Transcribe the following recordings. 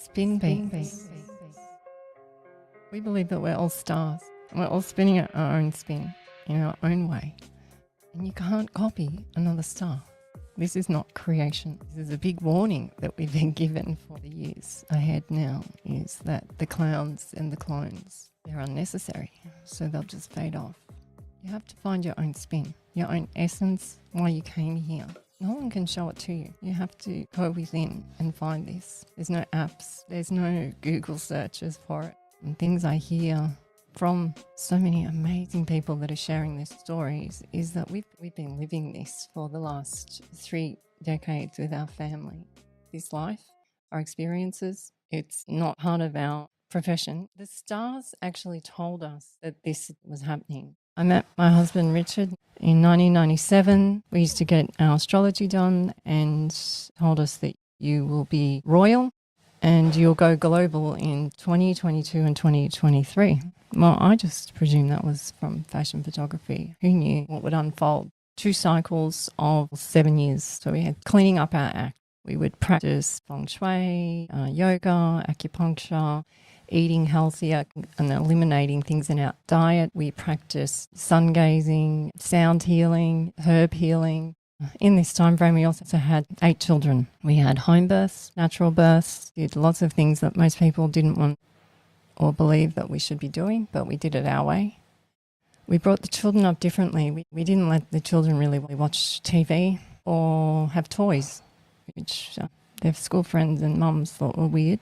Spin beats. We believe that we're all stars. We're all spinning at our own spin in our own way. And you can't copy another star. This is not creation. This is a big warning that we've been given for the years ahead now, is that the clowns and the clones, they're unnecessary. So they'll just fade off. You have to find your own spin, your own essence, why you came here. No one can show it to you. You have to go within and find this. There's no apps. There's no Google searches for it. And things I hear from so many amazing people that are sharing their stories is that we've been living this for the last 3 decades with our family. This life, our experiences, it's not part of our profession. The stars actually told us that this was happening. I met my husband Richard in 1997. We used to get our astrology done and told us that you will be royal and you'll go global in 2022 and 2023. Well, I just presumed that was from fashion photography. Who knew what would unfold? 2 cycles of 7 years. So we had cleaning up our act. We would practice feng shui, yoga, acupuncture, eating healthier and eliminating things in our diet. We practiced sun gazing, sound healing, herb healing. In this time frame, we also had 8 children. We had home births, natural births, did lots of things that most people didn't want or believe that we should be doing, but we did it our way. We brought the children up differently. We didn't let the children really watch TV or have toys, which their school friends and mums thought were weird.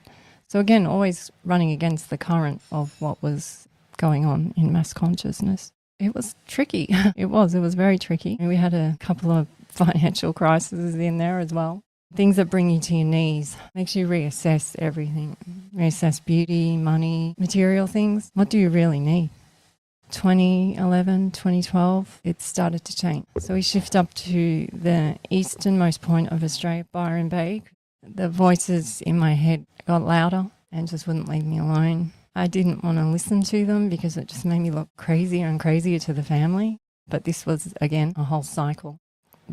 So again, always running against the current of what was going on in mass consciousness. It was tricky. It was very tricky. We had a couple of financial crises in there as well. Things that bring you to your knees, makes you reassess everything. Reassess beauty, money, material things. What do you really need? 2011, 2012, it started to change. So we shift up to the easternmost point of Australia, Byron Bay. The voices in my head got louder and just wouldn't leave me alone. I didn't want to listen to them because it just made me look crazier and crazier to the family. But this was, again, a whole cycle.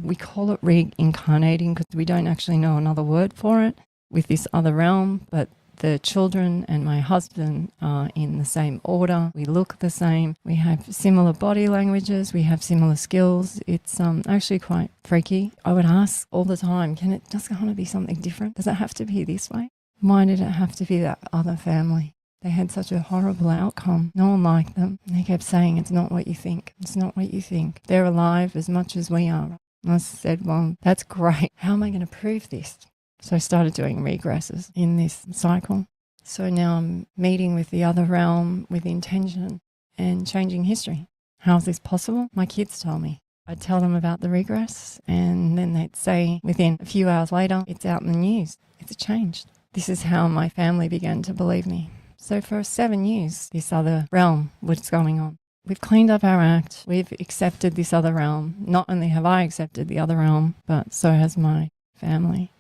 We call it reincarnating because we don't actually know another word for it with this other realm, but the children and my husband are in the same order. We look the same. We have similar body languages. We have similar skills. It's actually quite freaky. I would ask all the time, can it just kind of be something different? Does it have to be this way? Why did it have to be that other family? They had such a horrible outcome. No one liked them. They kept saying, it's not what you think. It's not what you think. They're alive as much as we are. And I said, well, that's great. How am I going to prove this? So I started doing regresses in this cycle. So now I'm meeting with the other realm with intention and changing history. How is this possible? My kids told me. I'd tell them about the regress and then they'd say within a few hours later, it's out in the news. It's changed. This is how my family began to believe me. So for 7 years, this other realm was going on. We've cleaned up our act. We've accepted this other realm. Not only have I accepted the other realm, but so has my family.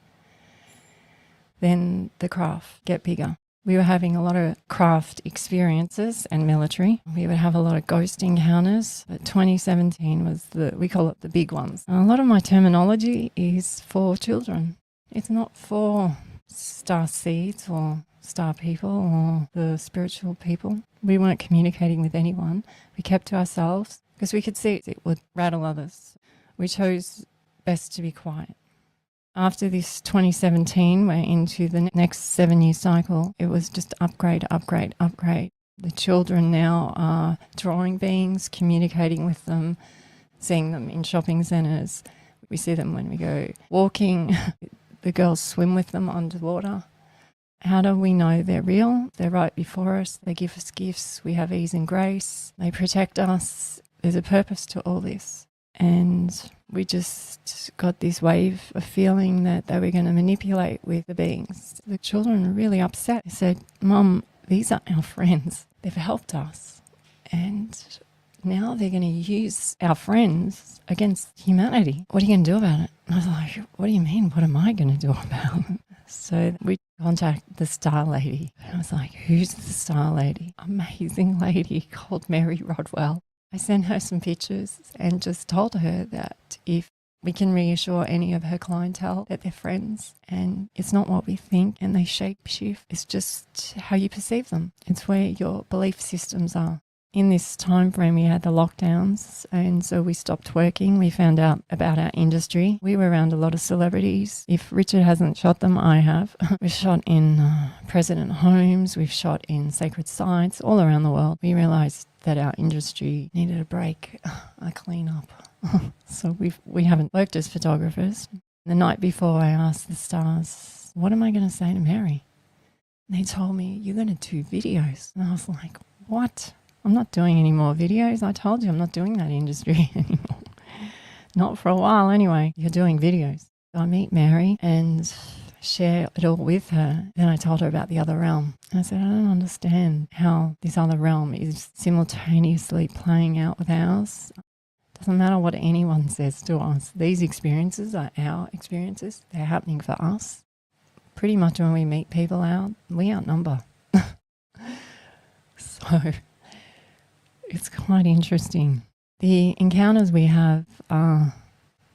Then the craft get bigger. We were having a lot of craft experiences and military. We would have a lot of ghost encounters. But 2017 was we call it the big ones. And a lot of my terminology is for children. It's not for star seeds or star people or the spiritual people. We weren't communicating with anyone. We kept to ourselves because we could see it would rattle others. We chose best to be quiet. After this 2017, we're into the next 7-year cycle. It was just upgrade, upgrade, upgrade. The children now are drawing beings, communicating with them, seeing them in shopping centres. We see them when we go walking. The girls swim with them underwater. How do we know they're real? They're right before us. They give us gifts. We have ease and grace. They protect us. There's a purpose to all this. And we just got this wave of feeling that they were going to manipulate with the beings. The children were really upset. They said, Mum, these are our friends. They've helped us. And now they're going to use our friends against humanity. What are you going to do about it? And I was like, what do you mean? What am I going to do about it? So we contacted the star lady. And I was like, who's the star lady? Amazing lady called Mary Rodwell. I sent her some pictures and just told her that if We can reassure any of her clientele that they're friends and it's not what we think and they shape shift. It's just how you perceive them. It's where your belief systems are. In this time frame, we had the lockdowns, and so we stopped working. We found out about our industry. We were around a lot of celebrities. If Richard hasn't shot them, I have. We've shot in president homes. We've shot in sacred sites all around the world. We realised that our industry needed a break, a clean up. So we haven't worked as photographers. The night before, I asked the stars, what am I going to say to Mary? And they told me, you're going to do videos. And I was like, what? I'm not doing any more videos. I told you I'm not doing that industry anymore. Not for a while anyway. You're doing videos. So I meet Mary and share it all with her. Then I told her about the other realm. And I said, I don't understand how this other realm is simultaneously playing out with ours. Doesn't matter what anyone says to us. These experiences are our experiences. They're happening for us. Pretty much when we meet people out, we outnumber. So it's quite interesting. The encounters we have are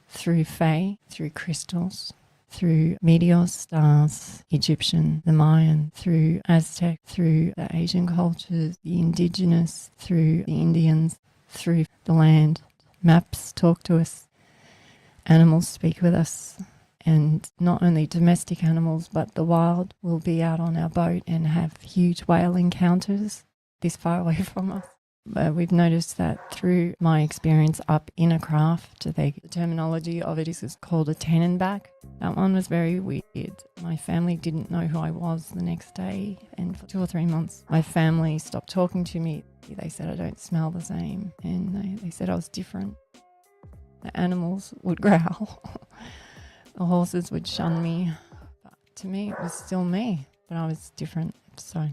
through fae, through crystals, through meteors, stars, Egyptian, the Mayan, through Aztec, through the Asian cultures, the indigenous, through the Indians, through the land. Maps talk to us. Animals speak with us. And not only domestic animals, but the wild will be out on our boat and have huge whale encounters this far away from us. But we've noticed that through my experience up in a craft, the terminology of it is called a tenenback. That one was very weird. My family didn't know who I was the next day, and for 2 or 3 months, my family stopped talking to me. They said I don't smell the same, and they said I was different. The animals would growl. The horses would shun me. But to me, it was still me, but I was different. So